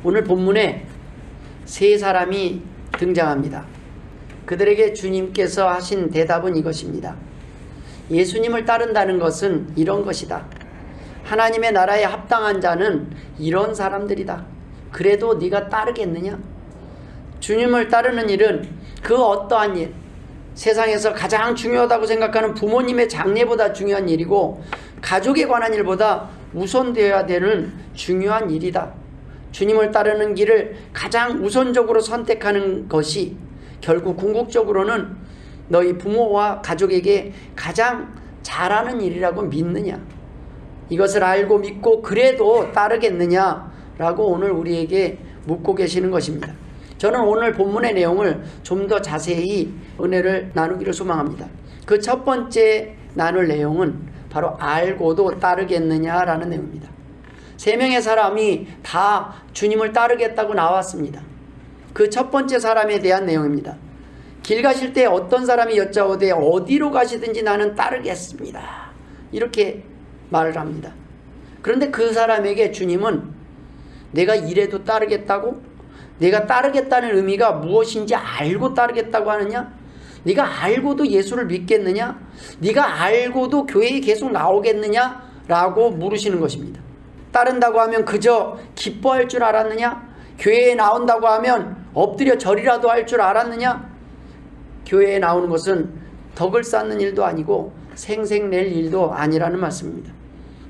오늘 본문에 세 사람이 등장합니다. 그들에게 주님께서 하신 대답은 이것입니다. 예수님을 따른다는 것은 이런 것이다. 하나님의 나라에 합당한 자는 이런 사람들이다. 그래도 네가 따르겠느냐? 주님을 따르는 일은 그 어떠한 일, 세상에서 가장 중요하다고 생각하는 부모님의 장례보다 중요한 일이고 가족에 관한 일보다 우선되어야 되는 중요한 일이다. 주님을 따르는 길을 가장 우선적으로 선택하는 것이 결국 궁극적으로는 너희 부모와 가족에게 가장 잘하는 일이라고 믿느냐? 이것을 알고 믿고 그래도 따르겠느냐라고 오늘 우리에게 묻고 계시는 것입니다. 저는 오늘 본문의 내용을 좀 더 자세히 은혜를 나누기를 소망합니다. 그 첫 번째 나눌 내용은 바로 알고도 따르겠느냐라는 내용입니다. 세 명의 사람이 다 주님을 따르겠다고 나왔습니다. 그 첫 번째 사람에 대한 내용입니다. 길 가실 때 어떤 사람이 여짜오되 어디로 가시든지 나는 따르겠습니다. 이렇게 말을 합니다. 그런데 그 사람에게 주님은 내가 이래도 따르겠다고? 내가 따르겠다는 의미가 무엇인지 알고 따르겠다고 하느냐? 네가 알고도 예수를 믿겠느냐? 네가 알고도 교회에 계속 나오겠느냐? 라고 물으시는 것입니다. 따른다고 하면 그저 기뻐할 줄 알았느냐? 교회에 나온다고 하면 엎드려 절이라도 할 줄 알았느냐? 교회에 나오는 것은 덕을 쌓는 일도 아니고 생색낼 일도 아니라는 말씀입니다.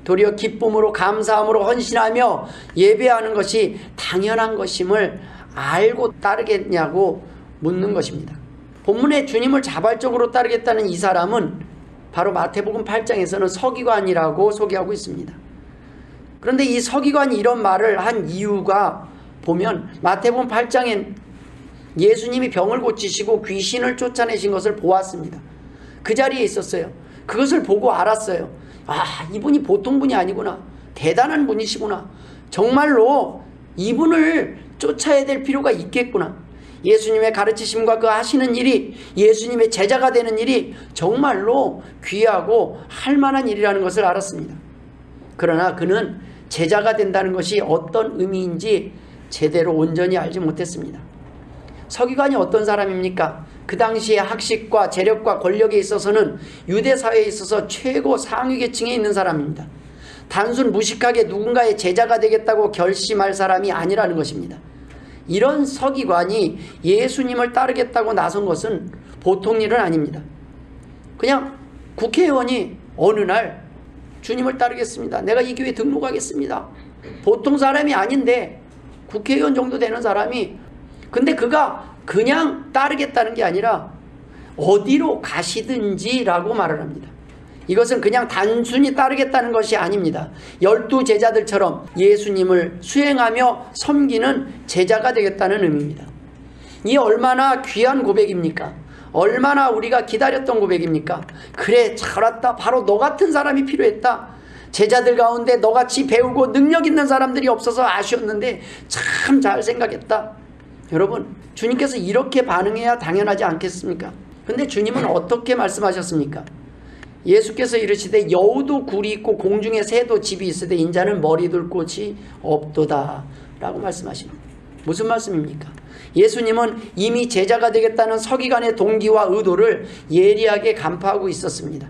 도리어 기쁨으로 감사함으로 헌신하며 예배하는 것이 당연한 것임을 알고 따르겠냐고 묻는 것입니다. 본문에 주님을 자발적으로 따르겠다는 이 사람은 바로 마태복음 8장에서는 서기관이라고 소개하고 있습니다. 그런데 이 서기관이 이런 말을 한 이유가 보면 마태복음 8장엔 예수님이 병을 고치시고 귀신을 쫓아내신 것을 보았습니다. 그 자리에 있었어요. 그것을 보고 알았어요. 아, 이분이 보통 분이 아니구나. 대단한 분이시구나. 정말로 이분을 쫓아야 될 필요가 있겠구나. 예수님의 가르치심과 그 하시는 일이, 예수님의 제자가 되는 일이 정말로 귀하고 할 만한 일이라는 것을 알았습니다. 그러나 그는 제자가 된다는 것이 어떤 의미인지 제대로 온전히 알지 못했습니다. 서기관이 어떤 사람입니까? 그 당시의 학식과 재력과 권력에 있어서는 유대 사회에 있어서 최고 상위 계층에 있는 사람입니다. 단순 무식하게 누군가의 제자가 되겠다고 결심할 사람이 아니라는 것입니다. 이런 서기관이 예수님을 따르겠다고 나선 것은 보통 일은 아닙니다. 그냥 국회의원이 어느 날 주님을 따르겠습니다. 내가 이 교회에 등록하겠습니다. 보통 사람이 아닌데 국회의원 정도 되는 사람이, 근데 그가 그냥 따르겠다는 게 아니라 어디로 가시든지 라고 말을 합니다. 이것은 그냥 단순히 따르겠다는 것이 아닙니다. 12 제자들처럼 예수님을 수행하며 섬기는 제자가 되겠다는 의미입니다. 이 얼마나 귀한 고백입니까? 얼마나 우리가 기다렸던 고백입니까? 그래, 잘 왔다. 바로 너 같은 사람이 필요했다. 제자들 가운데 너같이 배우고 능력 있는 사람들이 없어서 아쉬웠는데 참 잘 생각했다. 여러분, 주님께서 이렇게 반응해야 당연하지 않겠습니까? 근데 주님은 어떻게 말씀하셨습니까? 예수께서 이르시되 여우도 굴이 있고 공중에 새도 집이 있으되 인자는 머리 둘 곳이 없도다 라고 말씀하십니다. 무슨 말씀입니까? 예수님은 이미 제자가 되겠다는 서기관의 동기와 의도를 예리하게 간파하고 있었습니다.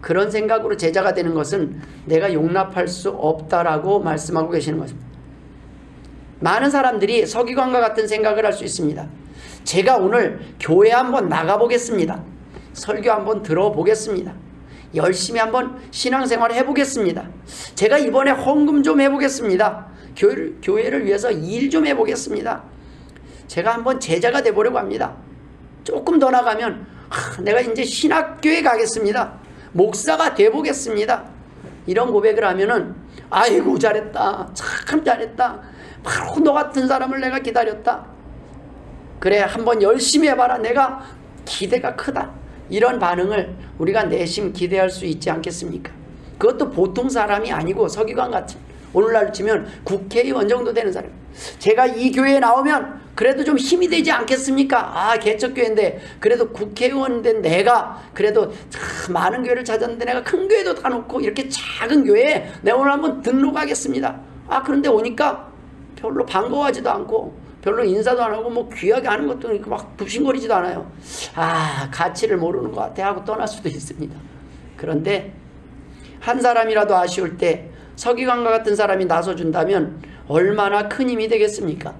그런 생각으로 제자가 되는 것은 내가 용납할 수 없다라고 말씀하고 계시는 것입니다. 많은 사람들이 서기관과 같은 생각을 할 수 있습니다. 제가 오늘 교회 한번 나가보겠습니다. 설교 한번 들어보겠습니다. 열심히 한번 신앙생활 해보겠습니다. 제가 이번에 헌금 좀 해보겠습니다. 교회를 위해서 일 좀 해보겠습니다. 제가 한번 제자가 돼보려고 합니다. 조금 더 나가면 내가 이제 신학교에 가겠습니다. 목사가 돼보겠습니다. 이런 고백을 하면은 아이고 잘했다. 참 잘했다. 바로 너 같은 사람을 내가 기다렸다. 그래, 한번 열심히 해봐라. 내가 기대가 크다. 이런 반응을 우리가 내심 기대할 수 있지 않겠습니까? 그것도 보통 사람이 아니고 서기관 같은, 오늘날 치면 국회의원 정도 되는 사람. 제가 이 교회에 나오면 그래도 좀 힘이 되지 않겠습니까? 아, 개척교회인데 그래도 국회의원 된 내가 그래도 참 많은 교회를 찾았는데 내가 큰 교회도 다 놓고 이렇게 작은 교회에 내가 오늘 한번 등록하겠습니다. 아, 그런데 오니까 별로 반가워하지도 않고 별로 인사도 안 하고 뭐 귀하게 하는 것도 막 굽신거리지도 않아요. 가치를 모르는 것 같아 하고 떠날 수도 있습니다. 그런데 한 사람이라도 아쉬울 때 서기관과 같은 사람이 나서준다면 얼마나 큰 힘이 되겠습니까?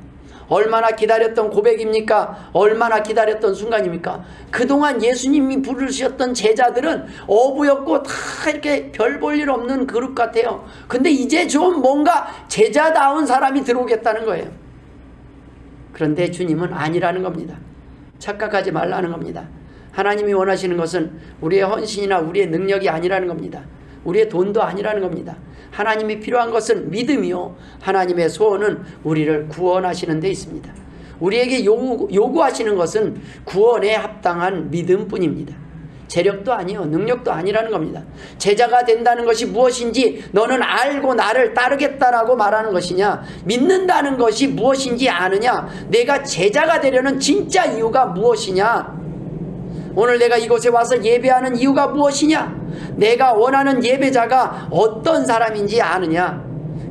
얼마나 기다렸던 고백입니까? 얼마나 기다렸던 순간입니까? 그동안 예수님이 부르셨던 제자들은 어부였고 다 이렇게 별 볼 일 없는 그룹 같아요. 근데 이제 좀 뭔가 제자다운 사람이 들어오겠다는 거예요. 그런데 주님은 아니라는 겁니다. 착각하지 말라는 겁니다. 하나님이 원하시는 것은 우리의 헌신이나 우리의 능력이 아니라는 겁니다. 우리의 돈도 아니라는 겁니다. 하나님이 필요한 것은 믿음이요, 하나님의 소원은 우리를 구원하시는 데 있습니다. 우리에게 요구하시는 것은 구원에 합당한 믿음뿐입니다. 재력도 아니요, 능력도 아니라는 겁니다. 제자가 된다는 것이 무엇인지 너는 알고 나를 따르겠다라고 말하는 것이냐, 믿는다는 것이 무엇인지 아느냐, 내가 제자가 되려는 진짜 이유가 무엇이냐, 오늘 내가 이곳에 와서 예배하는 이유가 무엇이냐, 내가 원하는 예배자가 어떤 사람인지 아느냐,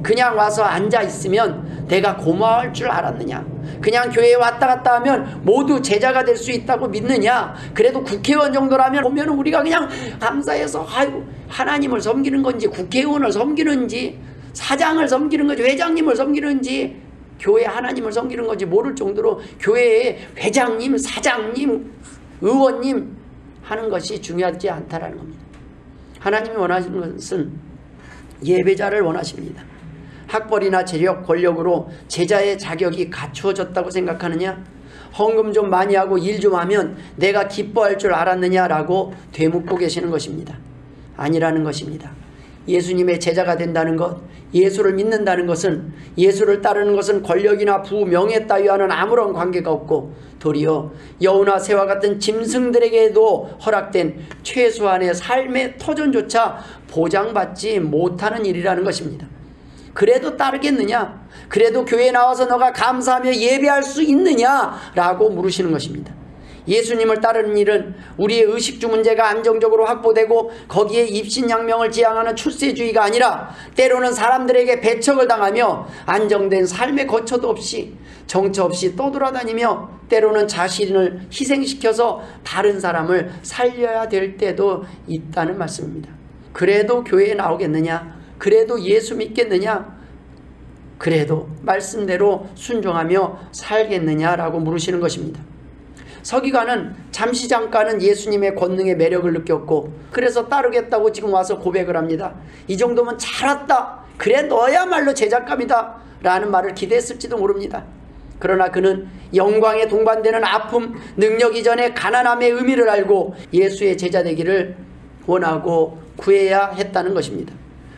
그냥 와서 앉아 있으면 내가 고마워할 줄 알았느냐, 그냥 교회에 왔다 갔다 하면 모두 제자가 될 수 있다고 믿느냐, 그래도 국회의원 정도라면 보면 우리가 그냥 감사해서 아이고 하나님을 섬기는 건지 국회의원을 섬기는지 사장을 섬기는 건지 회장님을 섬기는지 교회 하나님을 섬기는 건지 모를 정도로 교회에 회장님, 사장님, 의원님 하는 것이 중요하지 않다라는 겁니다. 하나님이 원하시는 것은 예배자를 원하십니다. 학벌이나 재력, 권력으로 제자의 자격이 갖추어졌다고 생각하느냐? 헌금 좀 많이 하고 일 좀 하면 내가 기뻐할 줄 알았느냐라고 되묻고 계시는 것입니다. 아니라는 것입니다. 예수님의 제자가 된다는 것, 예수를 믿는다는 것은, 예수를 따르는 것은 권력이나 부, 명예 따위와는 아무런 관계가 없고 도리어 여우나 새와 같은 짐승들에게도 허락된 최소한의 삶의 터전조차 보장받지 못하는 일이라는 것입니다. 그래도 따르겠느냐? 그래도 교회에 나와서 너가 감사하며 예배할 수 있느냐라고 물으시는 것입니다. 예수님을 따르는 일은 우리의 의식주 문제가 안정적으로 확보되고 거기에 입신양명을 지향하는 출세주의가 아니라 때로는 사람들에게 배척을 당하며 안정된 삶의 거처도 없이 정처 없이 떠돌아다니며 때로는 자신을 희생시켜서 다른 사람을 살려야 될 때도 있다는 말씀입니다. 그래도 교회에 나오겠느냐? 그래도 예수 믿겠느냐? 그래도 말씀대로 순종하며 살겠느냐라고 물으시는 것입니다. 서기관은 잠시 잠깐은 예수님의 권능의 매력을 느꼈고 그래서 따르겠다고 지금 와서 고백을 합니다. 이 정도면 잘 왔다, 그래 너야말로 제작감이다 라는 말을 기대했을지도 모릅니다. 그러나 그는 영광에 동반되는 아픔, 능력 이전의 가난함의 의미를 알고 예수의 제자 되기를 원하고 구해야 했다는 것입니다.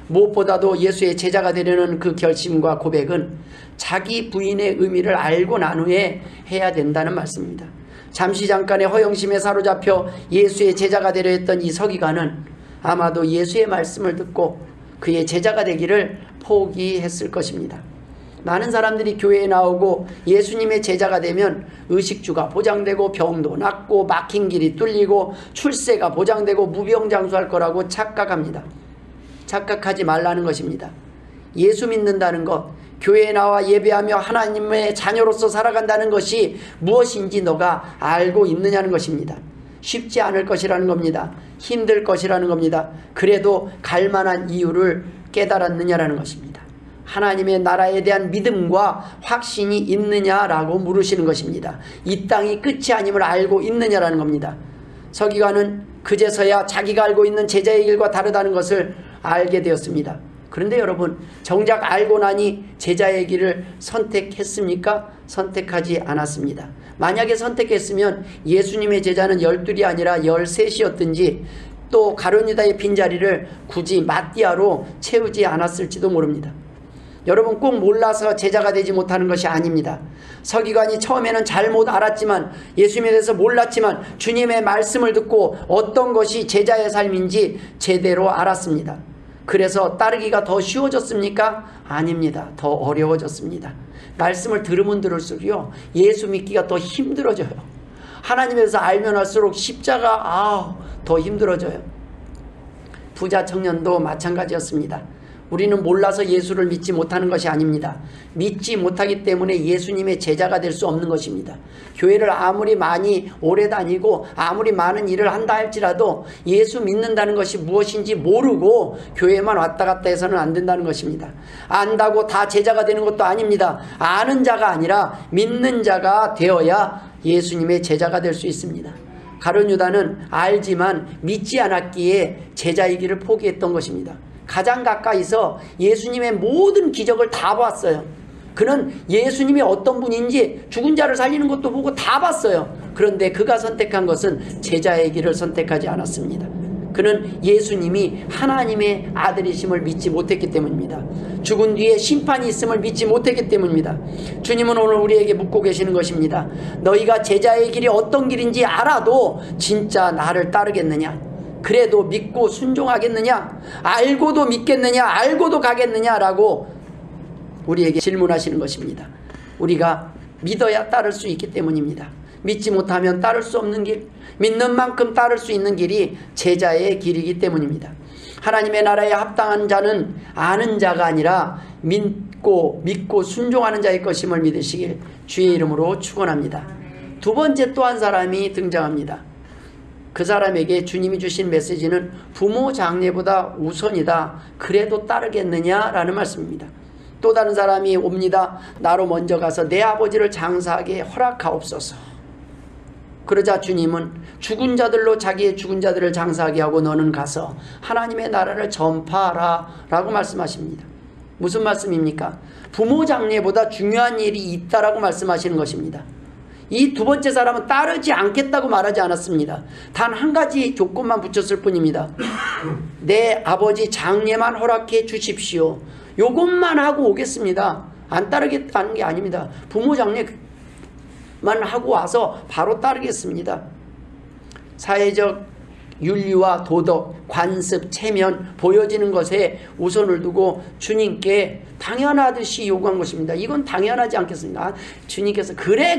무엇보다도 예수의 제자가 되려는 그 결심과 고백은 자기 부인의 의미를 알고 난 후에 해야 된다는 말씀입니다. 잠시 잠깐의 허영심에 사로잡혀 예수의 제자가 되려 했던 이 서기관은 아마도 예수의 말씀을 듣고 그의 제자가 되기를 포기했을 것입니다. 많은 사람들이 교회에 나오고 예수님의 제자가 되면 의식주가 보장되고 병도 낫고 막힌 길이 뚫리고 출세가 보장되고 무병장수할 거라고 착각합니다. 착각하지 말라는 것입니다. 예수 믿는다는 것, 교회에 나와 예배하며 하나님의 자녀로서 살아간다는 것이 무엇인지 너가 알고 있느냐는 것입니다. 쉽지 않을 것이라는 겁니다. 힘들 것이라는 겁니다. 그래도 갈 만한 이유를 깨달았느냐라는 것입니다. 하나님의 나라에 대한 믿음과 확신이 있느냐라고 물으시는 것입니다. 이 땅이 끝이 아님을 알고 있느냐라는 겁니다. 서기관은 그제서야 자기가 알고 있는 제자의 길과 다르다는 것을 알게 되었습니다. 그런데 여러분, 정작 알고 나니 제자의 길을 선택했습니까? 선택하지 않았습니다. 만약에 선택했으면 예수님의 제자는 12이 아니라 13이었든지 또 가룟유다의 빈자리를 굳이 마띠아로 채우지 않았을지도 모릅니다. 여러분, 꼭 몰라서 제자가 되지 못하는 것이 아닙니다. 서기관이 처음에는 잘못 알았지만, 예수님에 대해서 몰랐지만 주님의 말씀을 듣고 어떤 것이 제자의 삶인지 제대로 알았습니다. 그래서 따르기가 더 쉬워졌습니까? 아닙니다. 더 어려워졌습니다. 말씀을 들으면 들을수록요, 예수 믿기가 더 힘들어져요. 하나님에 대해서 알면 할수록 십자가 더 힘들어져요. 부자 청년도 마찬가지였습니다. 우리는 몰라서 예수를 믿지 못하는 것이 아닙니다. 믿지 못하기 때문에 예수님의 제자가 될 수 없는 것입니다. 교회를 아무리 많이 오래 다니고 아무리 많은 일을 한다 할지라도 예수 믿는다는 것이 무엇인지 모르고 교회만 왔다 갔다 해서는 안 된다는 것입니다. 안다고 다 제자가 되는 것도 아닙니다. 아는 자가 아니라 믿는 자가 되어야 예수님의 제자가 될 수 있습니다. 가룟 유다는 알지만 믿지 않았기에 제자이기를 포기했던 것입니다. 가장 가까이서 예수님의 모든 기적을 다 봤어요. 그는 예수님이 어떤 분인지 죽은 자를 살리는 것도 보고 다 봤어요. 그런데 그가 선택한 것은 제자의 길을 선택하지 않았습니다. 그는 예수님이 하나님의 아들이심을 믿지 못했기 때문입니다. 죽은 뒤에 심판이 있음을 믿지 못했기 때문입니다. 주님은 오늘 우리에게 묻고 계시는 것입니다. 너희가 제자의 길이 어떤 길인지 알아도 진짜 나를 따르겠느냐? 그래도 믿고 순종하겠느냐? 알고도 믿겠느냐? 알고도 가겠느냐라고 우리에게 질문하시는 것입니다. 우리가 믿어야 따를 수 있기 때문입니다. 믿지 못하면 따를 수 없는 길, 믿는 만큼 따를 수 있는 길이 제자의 길이기 때문입니다. 하나님의 나라에 합당한 자는 아는 자가 아니라 믿고 순종하는 자의 것임을 믿으시길 주의 이름으로 축원합니다. 두 번째 또 한 사람이 등장합니다. 그 사람에게 주님이 주신 메시지는 부모 장례보다 우선이다. 그래도 따르겠느냐라는 말씀입니다. 또 다른 사람이 옵니다. 나로 먼저 가서 내 아버지를 장사하게 허락하옵소서. 그러자 주님은 죽은 자들로 자기의 죽은 자들을 장사하게 하고 너는 가서 하나님의 나라를 전파하라 라고 말씀하십니다. 무슨 말씀입니까? 부모 장례보다 중요한 일이 있다라고 말씀하시는 것입니다. 이 두 번째 사람은 따르지 않겠다고 말하지 않았습니다. 단 한 가지 조건만 붙였을 뿐입니다. 내 아버지 장례만 허락해 주십시오. 요것만 하고 오겠습니다. 안 따르겠다는 게 아닙니다. 부모 장례만 하고 와서 바로 따르겠습니다. 사회적 윤리와 도덕, 관습, 체면 보여지는 것에 우선을 두고 주님께 당연하듯이 요구한 것입니다. 이건 당연하지 않겠습니까? 주님께서 그래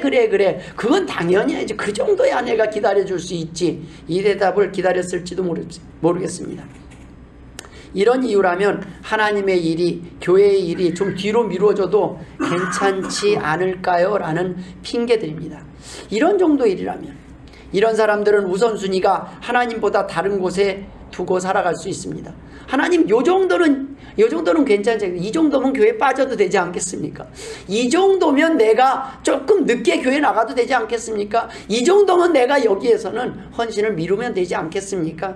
그건 당연히 해야지. 그 정도야 내가 기다려줄 수 있지. 이 대답을 기다렸을지도 모르겠습니다. 이런 이유라면 하나님의 일이, 교회의 일이 좀 뒤로 미뤄져도 괜찮지 않을까요? 라는 핑계들입니다. 이런 정도 일이라면 이런 사람들은 우선순위가 하나님보다 다른 곳에 두고 살아갈 수 있습니다. 하나님 요 정도는 괜찮지. 이 정도면 교회 빠져도 되지 않겠습니까? 이 정도면 내가 조금 늦게 교회 나가도 되지 않겠습니까? 이 정도면 내가 여기에서는 헌신을 미루면 되지 않겠습니까?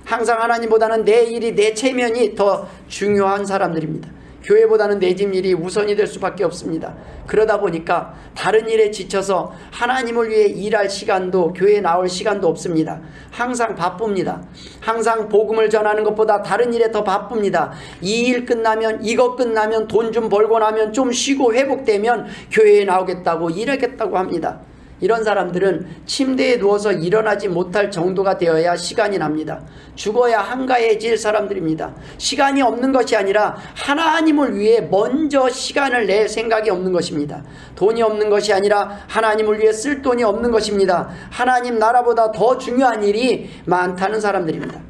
항상 하나님보다는 내 일이, 내 체면이 더 중요한 사람들입니다. 교회보다는 내 집 일이 우선이 될 수밖에 없습니다. 그러다 보니까 다른 일에 지쳐서 하나님을 위해 일할 시간도, 교회에 나올 시간도 없습니다. 항상 바쁩니다. 항상 복음을 전하는 것보다 다른 일에 더 바쁩니다. 이 일 끝나면, 이것 끝나면, 돈 좀 벌고 나면 좀 쉬고 회복되면 교회에 나오겠다고, 일하겠다고 합니다. 이런 사람들은 침대에 누워서 일어나지 못할 정도가 되어야 시간이 납니다. 죽어야 한가해질 사람들입니다. 시간이 없는 것이 아니라 하나님을 위해 먼저 시간을 낼 생각이 없는 것입니다. 돈이 없는 것이 아니라 하나님을 위해 쓸 돈이 없는 것입니다. 하나님 나라보다 더 중요한 일이 많다는 사람들입니다.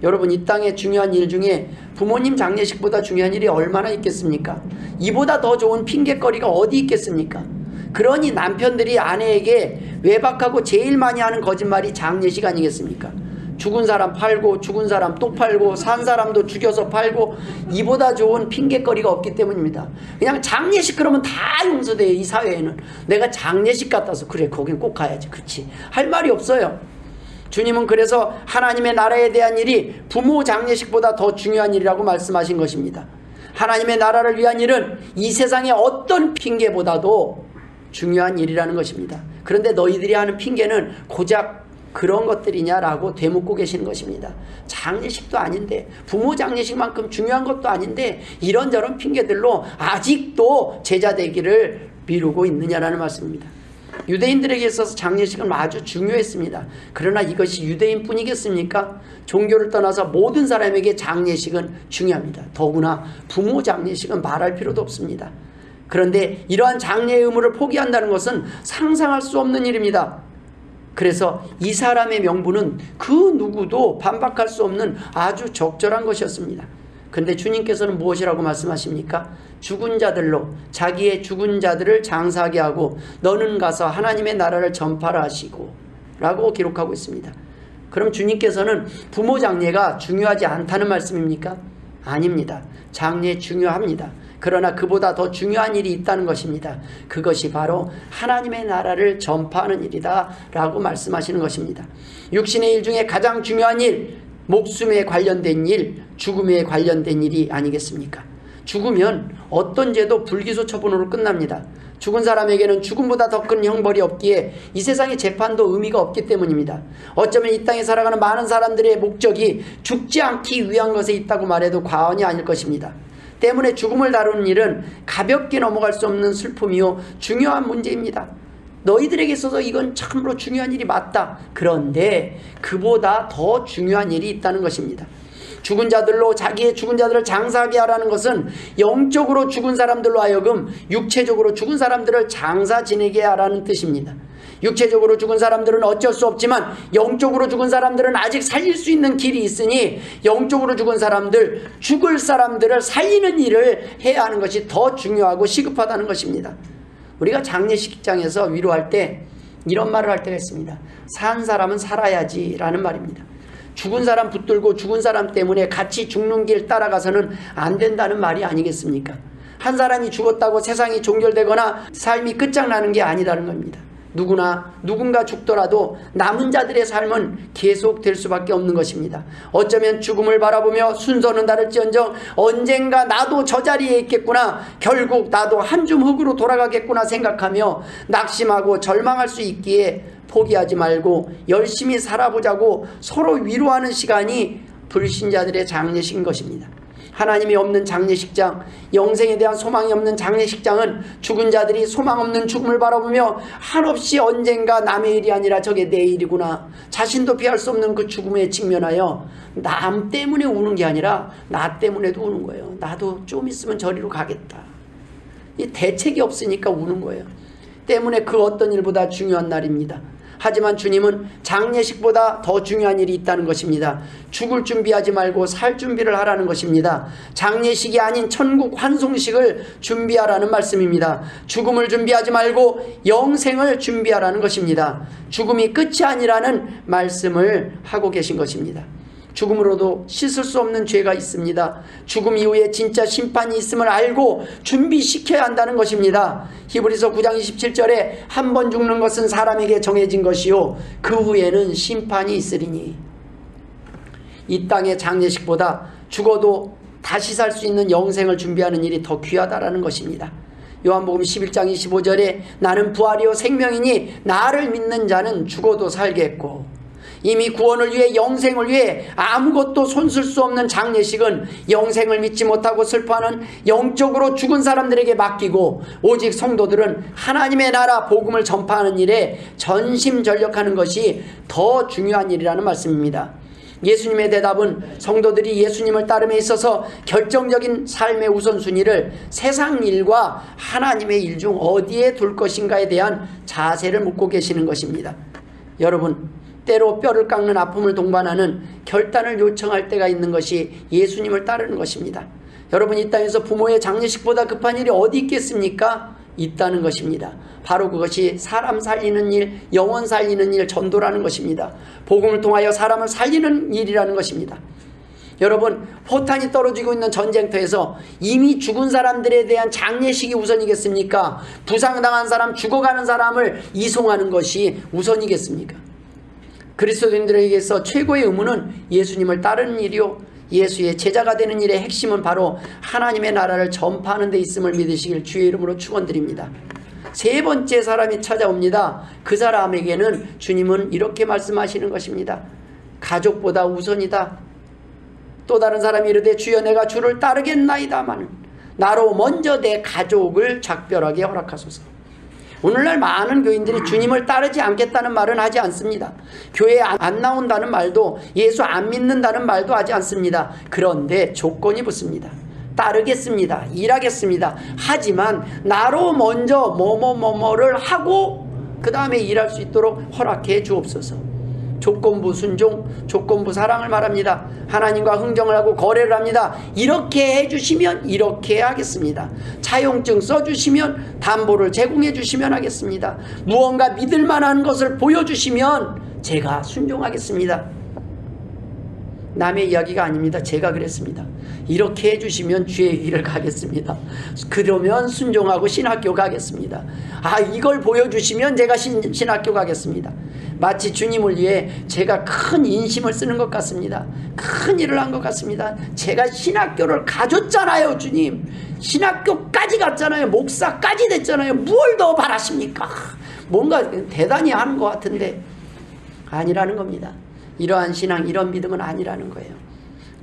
여러분, 이 땅의 중요한 일 중에 부모님 장례식보다 중요한 일이 얼마나 있겠습니까? 이보다 더 좋은 핑계거리가 어디 있겠습니까? 그러니 남편들이 아내에게 외박하고 제일 많이 하는 거짓말이 장례식 아니겠습니까? 죽은 사람 팔고, 죽은 사람 또 팔고, 산 사람도 죽여서 팔고, 이보다 좋은 핑계거리가 없기 때문입니다. 그냥 장례식 그러면 다 용서돼요. 이 사회에는. 내가 장례식 같아서 그래 거긴 꼭 가야지, 그치, 할 말이 없어요. 주님은 그래서 하나님의 나라에 대한 일이 부모 장례식보다 더 중요한 일이라고 말씀하신 것입니다. 하나님의 나라를 위한 일은 이 세상의 어떤 핑계보다도 중요한 일이라는 것입니다. 그런데 너희들이 하는 핑계는 고작 그런 것들이냐라고 되묻고 계시는 것입니다. 장례식도 아닌데, 부모 장례식만큼 중요한 것도 아닌데 이런저런 핑계들로 아직도 제자 되기를 미루고 있느냐라는 말씀입니다. 유대인들에게 있어서 장례식은 아주 중요했습니다. 그러나 이것이 유대인뿐이겠습니까? 종교를 떠나서 모든 사람에게 장례식은 중요합니다. 더구나 부모 장례식은 말할 필요도 없습니다. 그런데 이러한 장례의 의무를 포기한다는 것은 상상할 수 없는 일입니다. 그래서 이 사람의 명분은 그 누구도 반박할 수 없는 아주 적절한 것이었습니다. 그런데 주님께서는 무엇이라고 말씀하십니까? 죽은 자들로 자기의 죽은 자들을 장사하게 하고 너는 가서 하나님의 나라를 전파라 하시고 라고 기록하고 있습니다. 그럼 주님께서는 부모 장례가 중요하지 않다는 말씀입니까? 아닙니다. 장례 중요합니다. 그러나 그보다 더 중요한 일이 있다는 것입니다. 그것이 바로 하나님의 나라를 전파하는 일이다 라고 말씀하시는 것입니다. 육신의 일 중에 가장 중요한 일, 목숨에 관련된 일, 죽음에 관련된 일이 아니겠습니까? 죽으면 어떤 죄도 불기소 처분으로 끝납니다. 죽은 사람에게는 죽음보다 더 큰 형벌이 없기에 이 세상의 재판도 의미가 없기 때문입니다. 어쩌면 이 땅에 살아가는 많은 사람들의 목적이 죽지 않기 위한 것에 있다고 말해도 과언이 아닐 것입니다. 때문에 죽음을 다루는 일은 가볍게 넘어갈 수 없는 슬픔이요 중요한 문제입니다. 너희들에게 있어서 이건 참으로 중요한 일이 맞다. 그런데 그보다 더 중요한 일이 있다는 것입니다. 죽은 자들로 자기의 죽은 자들을 장사하게 하라는 것은 영적으로 죽은 사람들로 하여금 육체적으로 죽은 사람들을 장사 지내게 하라는 뜻입니다. 육체적으로 죽은 사람들은 어쩔 수 없지만 영적으로 죽은 사람들은 아직 살릴 수 있는 길이 있으니 영적으로 죽은 사람들, 죽을 사람들을 살리는 일을 해야 하는 것이 더 중요하고 시급하다는 것입니다. 우리가 장례식장에서 위로할 때 이런 말을 할 때가 있습니다. 산 사람은 살아야지 라는 말입니다. 죽은 사람 붙들고 죽은 사람 때문에 같이 죽는 길 따라가서는 안 된다는 말이 아니겠습니까? 한 사람이 죽었다고 세상이 종결되거나 삶이 끝장나는 게 아니라는 겁니다. 누군가 죽더라도 남은 자들의 삶은 계속될 수밖에 없는 것입니다. 어쩌면 죽음을 바라보며 순서는 다를지언정 언젠가 나도 저 자리에 있겠구나, 결국 나도 한 줌 흙으로 돌아가겠구나 생각하며 낙심하고 절망할 수 있기에 포기하지 말고 열심히 살아보자고 서로 위로하는 시간이 불신자들의 장례식인 것입니다. 하나님이 없는 장례식장, 영생에 대한 소망이 없는 장례식장은 죽은 자들이 소망 없는 죽음을 바라보며 한없이 언젠가 남의 일이 아니라 저게 내 일이구나, 자신도 피할 수 없는 그 죽음에 직면하여 남 때문에 우는 게 아니라 나 때문에도 우는 거예요. 나도 좀 있으면 저리로 가겠다. 이 대책이 없으니까 우는 거예요. 때문에 그 어떤 일보다 중요한 날입니다. 하지만 주님은 장례식보다 더 중요한 일이 있다는 것입니다. 죽을 준비하지 말고 살 준비를 하라는 것입니다. 장례식이 아닌 천국 환송식을 준비하라는 말씀입니다. 죽음을 준비하지 말고 영생을 준비하라는 것입니다. 죽음이 끝이 아니라는 말씀을 하고 계신 것입니다. 죽음으로도 씻을 수 없는 죄가 있습니다. 죽음 이후에 진짜 심판이 있음을 알고 준비시켜야 한다는 것입니다. 히브리서 9장 27절에 한 번 죽는 것은 사람에게 정해진 것이요 그 후에는 심판이 있으리니, 이 땅의 장례식보다 죽어도 다시 살 수 있는 영생을 준비하는 일이 더 귀하다라는 것입니다. 요한복음 11장 25절에 나는 부활이요 생명이니 나를 믿는 자는 죽어도 살겠고, 이미 구원을 위해 영생을 위해 아무것도 손쓸 수 없는 장례식은 영생을 믿지 못하고 슬퍼하는 영적으로 죽은 사람들에게 맡기고 오직 성도들은 하나님의 나라 복음을 전파하는 일에 전심전력하는 것이 더 중요한 일이라는 말씀입니다. 예수님의 대답은 성도들이 예수님을 따름에 있어서 결정적인 삶의 우선순위를 세상 일과 하나님의 일 중 어디에 둘 것인가에 대한 자세를 묻고 계시는 것입니다. 여러분, 때로 뼈를 깎는 아픔을 동반하는 결단을 요청할 때가 있는 것이 예수님을 따르는 것입니다. 여러분, 이 땅에서 부모의 장례식보다 급한 일이 어디 있겠습니까? 있다는 것입니다. 바로 그것이 사람 살리는 일, 영혼 살리는 일, 전도라는 것입니다. 복음을 통하여 사람을 살리는 일이라는 것입니다. 여러분, 포탄이 떨어지고 있는 전쟁터에서 이미 죽은 사람들에 대한 장례식이 우선이겠습니까? 부상당한 사람, 죽어가는 사람을 이송하는 것이 우선이겠습니까? 그리스도인들에게서 최고의 의무는 예수님을 따르는 일이요, 예수의 제자가 되는 일의 핵심은 바로 하나님의 나라를 전파하는 데 있음을 믿으시길 주의 이름으로 축원드립니다. 세 번째 사람이 찾아옵니다. 그 사람에게는 주님은 이렇게 말씀하시는 것입니다. 가족보다 우선이다. 또 다른 사람이 이르되 주여 내가 주를 따르겠나이다마는 나로 먼저 내 가족을 작별하게 허락하소서. 오늘날 많은 교인들이 주님을 따르지 않겠다는 말은 하지 않습니다. 교회에 안 나온다는 말도, 예수 안 믿는다는 말도 하지 않습니다. 그런데 조건이 붙습니다. 따르겠습니다. 일하겠습니다. 하지만 나로 먼저 뭐뭐뭐뭐를 하고 그 다음에 일할 수 있도록 허락해 주옵소서. 조건부 순종, 조건부 사랑을 말합니다. 하나님과 흥정을 하고 거래를 합니다. 이렇게 해주시면 이렇게 하겠습니다. 차용증 써주시면, 담보를 제공해 주시면 하겠습니다. 무언가 믿을 만한 것을 보여주시면 제가 순종하겠습니다. 남의 이야기가 아닙니다. 제가 그랬습니다. 이렇게 해주시면 주의 길을 가겠습니다. 그러면 순종하고 신학교 가겠습니다. 이걸 보여주시면 제가 신학교 가겠습니다. 마치 주님을 위해 제가 큰 인심을 쓰는 것 같습니다. 큰 일을 한 것 같습니다. 제가 신학교를 가졌잖아요. 주님, 신학교까지 갔잖아요. 목사까지 됐잖아요. 뭘 더 바라십니까? 뭔가 대단히 하는 것 같은데 아니라는 겁니다. 이러한 신앙, 이런 믿음은 아니라는 거예요.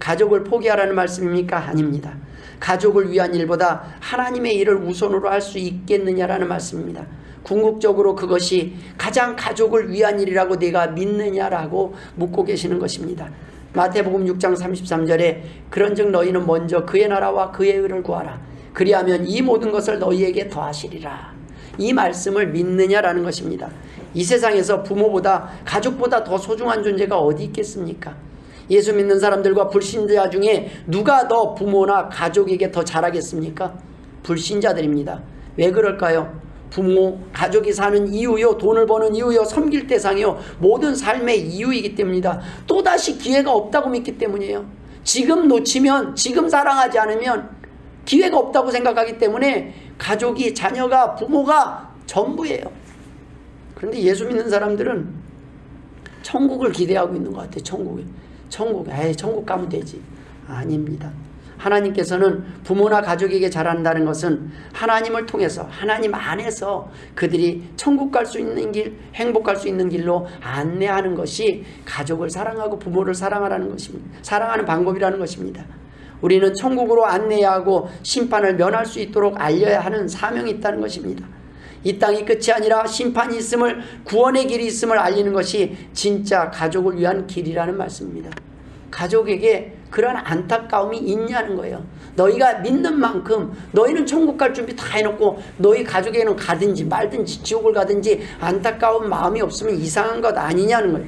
가족을 포기하라는 말씀입니까? 아닙니다. 가족을 위한 일보다 하나님의 일을 우선으로 할 수 있겠느냐라는 말씀입니다. 궁극적으로 그것이 가장 가족을 위한 일이라고 내가 믿느냐라고 묻고 계시는 것입니다. 마태복음 6장 33절에 그런즉 너희는 먼저 그의 나라와 그의 의를 구하라. 그리하면 이 모든 것을 너희에게 더하시리라. 이 말씀을 믿느냐라는 것입니다. 이 세상에서 부모보다, 가족보다 더 소중한 존재가 어디 있겠습니까? 예수 믿는 사람들과 불신자 중에 누가 더 부모나 가족에게 더 잘하겠습니까? 불신자들입니다. 왜 그럴까요? 부모, 가족이 사는 이유요, 돈을 버는 이유요, 섬길 대상이요, 모든 삶의 이유이기 때문이다. 또다시 기회가 없다고 믿기 때문이에요. 지금 놓치면, 지금 사랑하지 않으면 기회가 없다고 생각하기 때문에 가족이, 자녀가, 부모가 전부예요. 그런데 예수 믿는 사람들은 천국을 기대하고 있는 것 같아요. 천국 가면 되지. 아닙니다. 하나님께서는 부모나 가족에게 잘한다는 것은 하나님을 통해서, 하나님 안에서 그들이 천국 갈 수 있는 길, 행복할 수 있는 길로 안내하는 것이 가족을 사랑하고 부모를 사랑하라는 것입니다. 사랑하는 방법이라는 것입니다. 우리는 천국으로 안내해야 하고 심판을 면할 수 있도록 알려야 하는 사명이 있다는 것입니다. 이 땅이 끝이 아니라 심판이 있음을, 구원의 길이 있음을 알리는 것이 진짜 가족을 위한 길이라는 말씀입니다. 가족에게 그런 안타까움이 있냐는 거예요. 너희가 믿는 만큼 너희는 천국 갈 준비 다 해놓고 너희 가족에게는 가든지 말든지 지옥을 가든지 안타까운 마음이 없으면 이상한 것 아니냐는 거예요.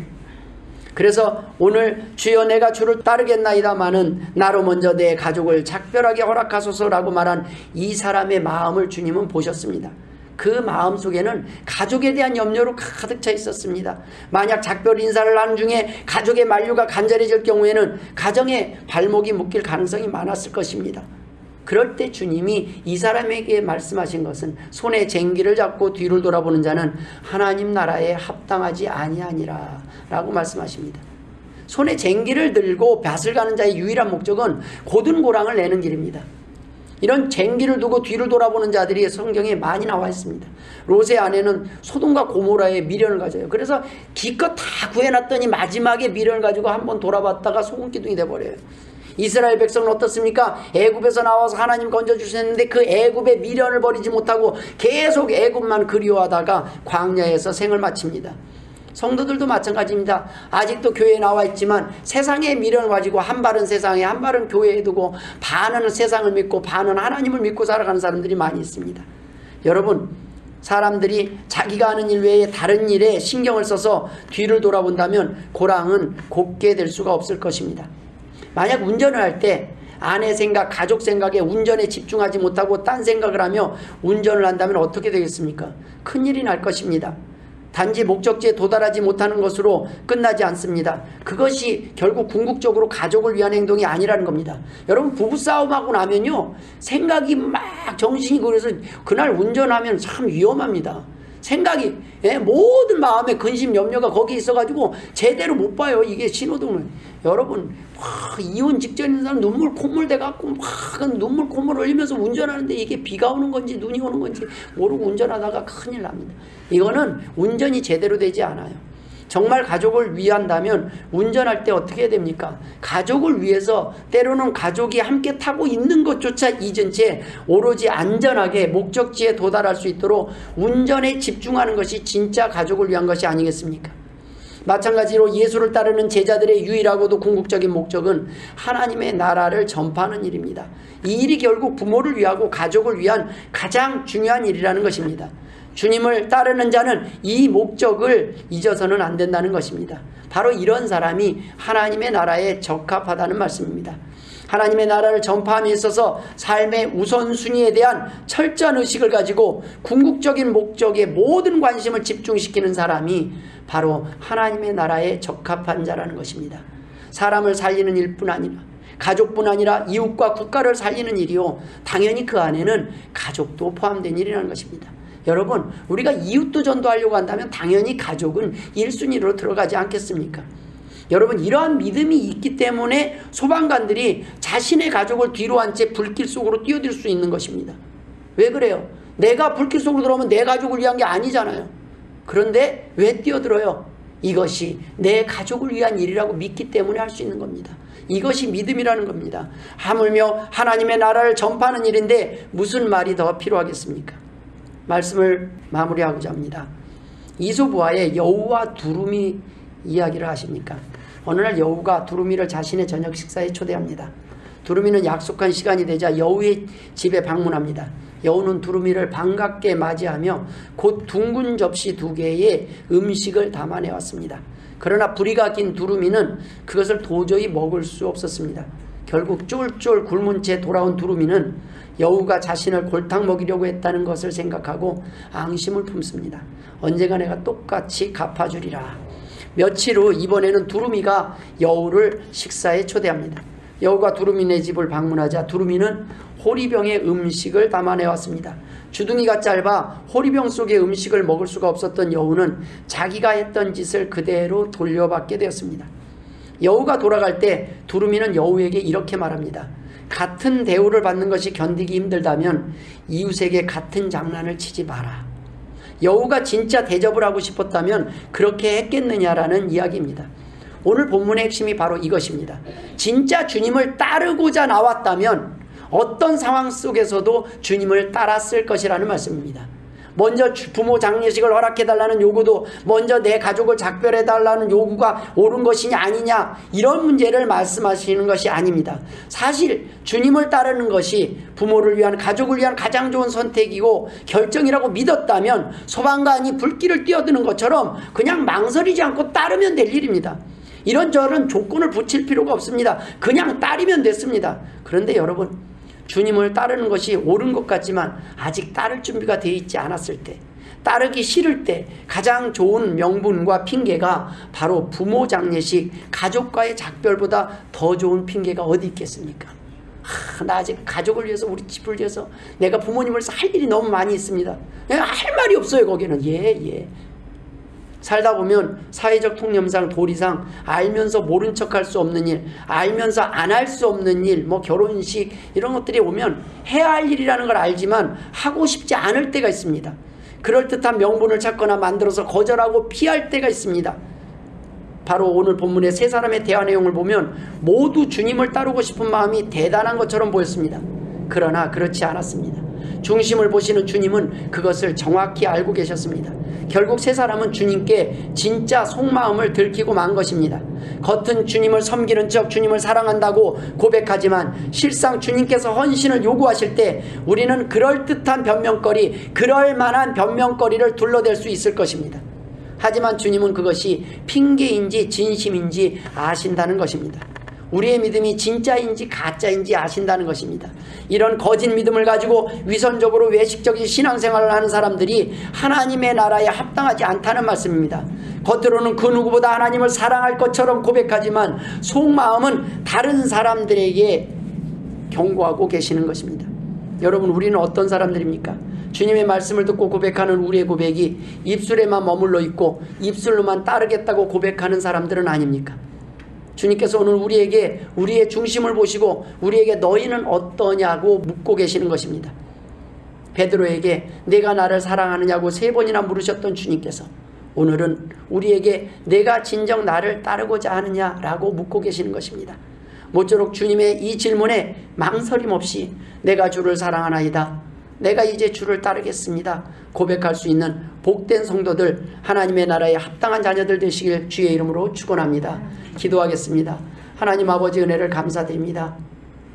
그래서 오늘 주여 내가 주를 따르겠나이다마는 나로 먼저 내 가족을 작별하게 허락하소서라고 말한 이 사람의 마음을 주님은 보셨습니다. 그 마음 속에는 가족에 대한 염려로 가득 차 있었습니다. 만약 작별 인사를 하는 중에 가족의 만류가 간절해질 경우에는 가정에 발목이 묶일 가능성이 많았을 것입니다. 그럴 때 주님이 이 사람에게 말씀하신 것은 손에 쟁기를 잡고 뒤를 돌아보는 자는 하나님 나라에 합당하지 아니하니라 라고 말씀하십니다. 손에 쟁기를 들고 밭을 가는 자의 유일한 목적은 고든 고랑을 내는 길입니다. 이런 쟁기를 두고 뒤를 돌아보는 자들이 성경에 많이 나와 있습니다. 롯의 아내는 소돔과 고모라의 미련을 가져요. 그래서 기껏 다 구해놨더니 마지막에 미련을 가지고 한번 돌아봤다가 소금기둥이 돼버려요. 이스라엘 백성은 어떻습니까? 애굽에서 나와서 하나님 건져주셨는데 그 애굽의 미련을 버리지 못하고 계속 애굽만 그리워하다가 광야에서 생을 마칩니다. 성도들도 마찬가지입니다. 아직도 교회에 나와 있지만 세상의 미련을 가지고 한 발은 세상에, 한 발은 교회에 두고 반은 세상을 믿고 반은 하나님을 믿고 살아가는 사람들이 많이 있습니다. 여러분, 사람들이 자기가 하는 일 외에 다른 일에 신경을 써서 뒤를 돌아본다면 고랑은 곱게 될 수가 없을 것입니다. 만약 운전을 할 때 아내 생각, 가족 생각에 운전에 집중하지 못하고 딴 생각을 하며 운전을 한다면 어떻게 되겠습니까? 큰일이 날 것입니다. 단지 목적지에 도달하지 못하는 것으로 끝나지 않습니다. 그것이 결국 궁극적으로 가족을 위한 행동이 아니라는 겁니다. 여러분, 부부싸움하고 나면요, 생각이 막 정신이 그래서 그날 운전하면 참 위험합니다. 생각이, 모든 마음의 근심 염려가 거기 있어가지고 제대로 못 봐요. 이게 신호등을. 여러분, 이혼 직전인 사람 눈물 콧물 돼갖고 막 눈물 콧물 흘리면서 운전하는데 이게 비가 오는 건지 눈이 오는 건지 모르고 운전하다가 큰일 납니다. 이거는 운전이 제대로 되지 않아요. 정말 가족을 위한다면 운전할 때 어떻게 해야 됩니까? 가족을 위해서 때로는 가족이 함께 타고 있는 것조차 잊은 채 오로지 안전하게 목적지에 도달할 수 있도록 운전에 집중하는 것이 진짜 가족을 위한 것이 아니겠습니까? 마찬가지로 예수를 따르는 제자들의 유일하고도 궁극적인 목적은 하나님의 나라를 전파하는 일입니다. 이 일이 결국 부모를 위하고 가족을 위한 가장 중요한 일이라는 것입니다. 주님을 따르는 자는 이 목적을 잊어서는 안 된다는 것입니다. 바로 이런 사람이 하나님의 나라에 적합하다는 말씀입니다. 하나님의 나라를 전파함에 있어서 삶의 우선순위에 대한 철저한 의식을 가지고 궁극적인 목적에 모든 관심을 집중시키는 사람이 바로 하나님의 나라에 적합한 자라는 것입니다. 사람을 살리는 일뿐 아니라 가족뿐 아니라 이웃과 국가를 살리는 일이요, 당연히 그 안에는 가족도 포함된 일이라는 것입니다. 여러분, 우리가 이웃도 전도하려고 한다면 당연히 가족은 1순위로 들어가지 않겠습니까? 여러분, 이러한 믿음이 있기 때문에 소방관들이 자신의 가족을 뒤로 한 채 불길 속으로 뛰어들 수 있는 것입니다. 왜 그래요? 내가 불길 속으로 들어오면 내 가족을 위한 게 아니잖아요. 그런데 왜 뛰어들어요? 이것이 내 가족을 위한 일이라고 믿기 때문에 할 수 있는 겁니다. 이것이 믿음이라는 겁니다. 하물며 하나님의 나라를 전파하는 일인데 무슨 말이 더 필요하겠습니까? 말씀을 마무리하고자 합니다. 이소부화의 여우와 두루미 이야기를 아십니까? 어느 날 여우가 두루미를 자신의 저녁 식사에 초대합니다. 두루미는 약속한 시간이 되자 여우의 집에 방문합니다. 여우는 두루미를 반갑게 맞이하며 곧 둥근 접시 2개에 음식을 담아내왔습니다. 그러나 부리가 긴 두루미는 그것을 도저히 먹을 수 없었습니다. 결국 쫄쫄 굶은 채 돌아온 두루미는 여우가 자신을 골탕 먹이려고 했다는 것을 생각하고 앙심을 품습니다. 언젠가 내가 똑같이 갚아주리라. 며칠 후 이번에는 두루미가 여우를 식사에 초대합니다. 여우가 두루미네 집을 방문하자 두루미는 호리병에 음식을 담아내왔습니다. 주둥이가 짧아 호리병 속에 음식을 먹을 수가 없었던 여우는 자기가 했던 짓을 그대로 돌려받게 되었습니다. 여우가 돌아갈 때 두루미는 여우에게 이렇게 말합니다. 같은 대우를 받는 것이 견디기 힘들다면 이웃에게 같은 장난을 치지 마라. 여우가 진짜 대접을 하고 싶었다면 그렇게 했겠느냐라는 이야기입니다. 오늘 본문의 핵심이 바로 이것입니다. 진짜 주님을 따르고자 나왔다면 어떤 상황 속에서도 주님을 따랐을 것이라는 말씀입니다. 먼저 부모 장례식을 허락해달라는 요구도 먼저 내 가족을 작별해달라는 요구가 옳은 것이냐 아니냐, 이런 문제를 말씀하시는 것이 아닙니다. 사실 주님을 따르는 것이 부모를 위한, 가족을 위한 가장 좋은 선택이고 결정이라고 믿었다면 소방관이 불길을 뛰어드는 것처럼 그냥 망설이지 않고 따르면 될 일입니다. 이런저런 조건을 붙일 필요가 없습니다. 그냥 따르면 됐습니다. 그런데 여러분, 주님을 따르는 것이 옳은 것 같지만 아직 따를 준비가 되어 있지 않았을 때, 따르기 싫을 때 가장 좋은 명분과 핑계가 바로 부모 장례식, 가족과의 작별보다 더 좋은 핑계가 어디 있겠습니까? 나 아직 가족을 위해서, 우리 집을 위해서, 내가 부모님을 위해서 할 일이 너무 많이 있습니다. 할 말이 없어요. 거기는 예. 살다 보면 사회적 통념상, 도리상 알면서 모른 척할 수 없는 일, 알면서 안 할 수 없는 일, 뭐 결혼식 이런 것들이 오면 해야 할 일이라는 걸 알지만 하고 싶지 않을 때가 있습니다. 그럴듯한 명분을 찾거나 만들어서 거절하고 피할 때가 있습니다. 바로 오늘 본문의 세 사람의 대화 내용을 보면 모두 주님을 따르고 싶은 마음이 대단한 것처럼 보였습니다. 그러나 그렇지 않았습니다. 중심을 보시는 주님은 그것을 정확히 알고 계셨습니다. 결국 세 사람은 주님께 진짜 속마음을 들키고 만 것입니다. 겉은 주님을 섬기는 척 주님을 사랑한다고 고백하지만 실상 주님께서 헌신을 요구하실 때 우리는 그럴듯한 변명거리, 그럴만한 변명거리를 둘러댈 수 있을 것입니다. 하지만 주님은 그것이 핑계인지 진심인지 아신다는 것입니다. 우리의 믿음이 진짜인지 가짜인지 아신다는 것입니다. 이런 거짓 믿음을 가지고 위선적으로 외식적인 신앙생활을 하는 사람들이 하나님의 나라에 합당하지 않다는 말씀입니다. 겉으로는 그 누구보다 하나님을 사랑할 것처럼 고백하지만 속마음은 다른 사람들에게 경고하고 계시는 것입니다. 여러분, 우리는 어떤 사람들입니까? 주님의 말씀을 듣고 고백하는 우리의 고백이 입술에만 머물러 있고 입술로만 따르겠다고 고백하는 사람들은 아닙니까? 주님께서 오늘 우리에게 우리의 중심을 보시고 우리에게 너희는 어떠냐고 묻고 계시는 것입니다. 베드로에게 내가 나를 사랑하느냐고 3번이나 물으셨던 주님께서 오늘은 우리에게 내가 진정 나를 따르고자 하느냐라고 묻고 계시는 것입니다. 모쪼록 주님의 이 질문에 망설임 없이 내가 주를 사랑하나이다, 내가 이제 주를 따르겠습니다 고백할 수 있는 복된 성도들, 하나님의 나라에 합당한 자녀들 되시길 주의 이름으로 축원합니다. 기도하겠습니다. 하나님 아버지, 은혜를 감사드립니다.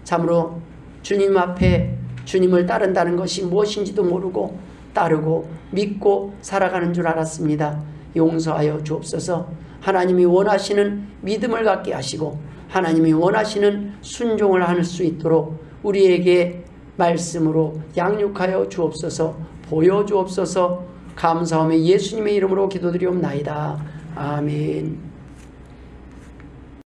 참으로 주님 앞에 주님을 따른다는 것이 무엇인지도 모르고 따르고 믿고 살아가는 줄 알았습니다. 용서하여 주옵소서. 하나님이 원하시는 믿음을 갖게 하시고 하나님이 원하시는 순종을 할 수 있도록 우리에게 말씀으로 양육하여 주옵소서. 보여주옵소서. 감사하며 예수님의 이름으로 기도드리옵나이다. 아멘.